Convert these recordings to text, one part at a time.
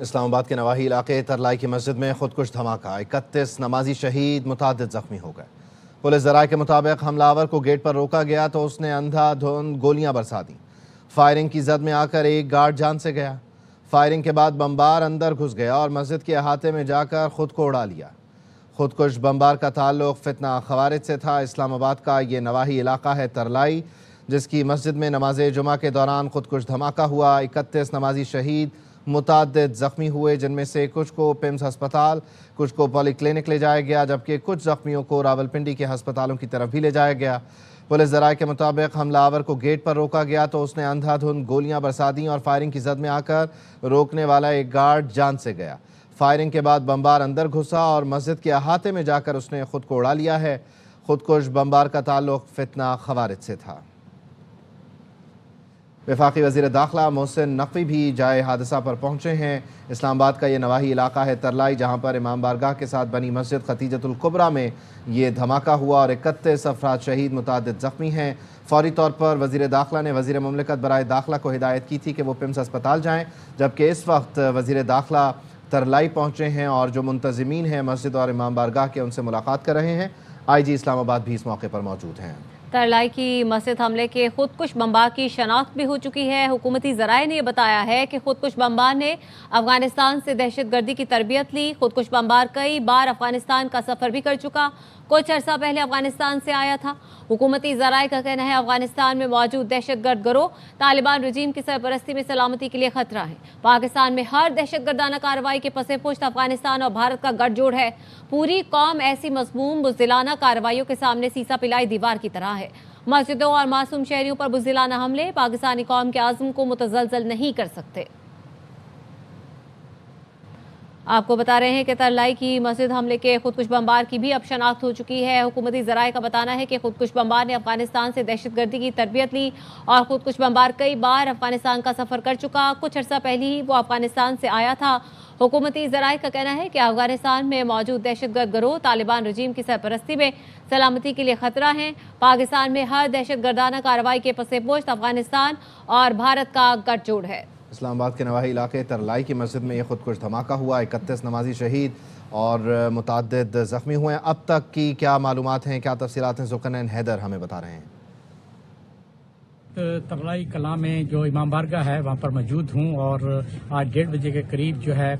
اسلام آباد کے نواحی علاقے ترلائی کی مسجد میں خودکش دھماکہ، 31 نمازی شہید، متعدد زخمی ہو گئے۔ پولیس ذرائع کے مطابق حملہ آور کو گیٹ پر روکا گیا تو اس نے اندھا دھند گولیاں برسا دیں۔ فائرنگ کی زد میں آ کر ایک گارڈ جان سے گیا۔ فائرنگ کے بعد بمبار اندر گھس گیا اور مسجد کے احاطے میں جا کر خود کو اڑا لیا۔ خودکش بمبار کا تعلق فتنہ خوارج سے تھا۔ اسلام آباد کا یہ نواحی علاقہ ہے ترلائی، جس کی مسجد میں نماز جمعہ کے دوران خودکش دھماکہ ہوا۔ 31 نمازی شہید، متعدد زخمی ہوئے، جن میں سے کچھ کو پیمز ہسپتال، کچھ کو پولی کلینک لے جایا گیا، جبکہ کچھ زخمیوں کو راولپنڈی کے ہسپتالوں کی طرف بھی لے جایا گیا۔ پولیس ذرائع کے مطابق حملہ آور کو گیٹ پر روکا گیا تو اس نے اندھا دھند گولیاں برسا دیں اور فائرنگ کی زد میں آ کر روکنے والا ایک گارڈ جان سے گیا۔ فائرنگ کے بعد بمبار اندر گھسا اور مسجد کے احاطے میں جا کر اس نے خود کو اڑا لیا ہے۔ خودکش بمبار کا تعلق فتنہ خوارج سے تھا۔ وفاقی وزیر داخلہ محسن نقوی بھی جائے حادثہ پر پہنچے ہیں۔ اسلام آباد کا یہ نواحی علاقہ ہے ترلائی، جہاں پر امام بارگاہ کے ساتھ بنی مسجد ختیجۃ الکبریٰ میں یہ دھماکہ ہوا اور 31 افراد شہید، متعدد زخمی ہیں۔ فوری طور پر وزیر داخلہ نے وزیر مملکت برائے داخلہ کو ہدایت کی تھی کہ وہ پیمز ہسپتال جائیں، جبکہ اس وقت وزیر داخلہ ترلائی پہنچے ہیں اور جو منتظمین ہیں مسجد اور امام بارگاہ کے ان سے ملاقات کر رہے ہیں۔ آئی جی اسلام آباد بھی اس موقع پر موجود ہیں۔ ترلائی کی مسجد حملے کے خودکش بمبار کی شناخت بھی ہو چکی ہے۔ حکومتی ذرائع نے یہ بتایا ہے کہ خودکش بمبار نے افغانستان سے دہشت گردی کی تربیت لی۔ خودکش بمبار کئی بار افغانستان کا سفر بھی کر چکا، کچھ عرصہ پہلے افغانستان سے آیا تھا۔ حکومتی ذرائع کا کہنا ہے افغانستان میں موجود دہشت گرد گروہ طالبان رجیم کی سرپرستی میں سلامتی کے لیے خطرہ ہے۔ پاکستان میں ہر دہشت گردانہ کارروائی کے پس پشت افغانستان اور بھارت کا گٹھ جوڑ ہے۔ پوری قوم ایسی مذموم بزدلانہ کارروائیوں کے سامنے سیسا پلائی دیوار کی طرح ہے۔ مسجدوں اور معصوم شہریوں پر بزدلانہ حملے پاکستانی قوم کے عزم کو متزلزل نہیں کر سکتے۔ آپ کو بتا رہے ہیں کہ ترلائی کی مسجد حملے کے خودکش بمبار کی بھی اب شناخت ہو چکی ہے۔ حکومتی ذرائع کا بتانا ہے کہ خودکش بمبار نے افغانستان سے دہشت گردی کی تربیت لی اور خودکش بمبار کئی بار افغانستان کا سفر کر چکا، کچھ عرصہ پہلے ہی وہ افغانستان سے آیا تھا۔ حکومتی ذرائع کا کہنا ہے کہ افغانستان میں موجود دہشت گرد گروہ طالبان رجیم کی سرپرستی میں سلامتی کے لیے خطرہ ہیں۔ پاکستان میں ہر دہشت گردانہ کارروائی کے پس پشت افغانستان اور بھارت کا گٹھ جوڑ ہے۔ اسلام آباد کے نواحی علاقے ترلائی کی مسجد میں یہ خودکش دھماکہ ہوا، 31 نمازی شہید اور متعدد زخمی ہوئے ہیں۔ اب تک کی کیا معلومات ہیں، کیا تفصیلات ہیں، ذوالقرنین حیدر ہمیں بتا رہے ہیں۔ ترلائی کلاں میں جو امام بارگاہ ہے وہاں پر موجود ہوں اور آج 1:30 بجے کے قریب جو ہے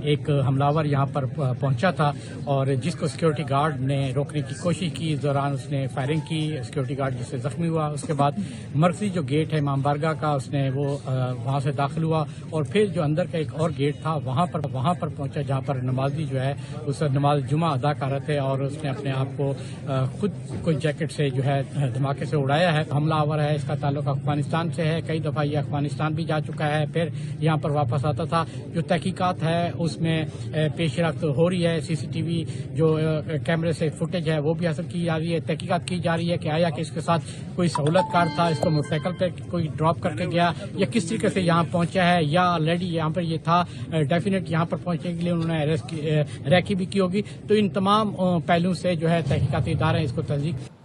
ایک حملہ آور یہاں پر پہنچا تھا اور جس کو سیکیورٹی گارڈ نے روکنے کی کوشش کی، اس دوران اس نے فائرنگ کی، سیکیورٹی گارڈ جس سے زخمی ہوا۔ اس کے بعد مرکزی جو گیٹ ہے امام بارگاہ کا اس نے وہ وہاں سے داخل ہوا اور پھر جو اندر کا ایک اور گیٹ تھا وہاں پر پہنچا، جہاں پر نمازی جو ہے اس نماز جمعہ ادا کر رہے تھے اور اس نے اپنے آپ کو خود کوئی جیکٹ سے جو ہے دھماکے سے اڑایا ہے۔ حملہ آور ہے، اس کا تعلق افغانستان سے ہے، کئی دفعہ یہ افغانستان بھی جا چکا ہے، پھر یہاں پر واپس آتا تھا۔ جو تحقیقات ہے اس میں پیش رفت ہو رہی ہے، CCTV جو کیمرے سے فوٹیج ہے وہ بھی حاصل کی جا رہی ہے، تحقیقات کی جا رہی ہے کہ آیا کہ اس کے ساتھ کوئی سہولت کار تھا، اس کو موٹر سائیکل پہ کوئی ڈراپ کر کے گیا یا کس طریقے سے یہاں پہنچا ہے، یا آلریڈی یہاں پر یہ تھا ڈیفینیٹ یہاں پر پہنچنے کے لیے انہوں نے ریکی بھی کی ہوگی۔ تو ان تمام پہلوؤں سے جو ہے تحقیقاتی ادارے اس کو تصدیق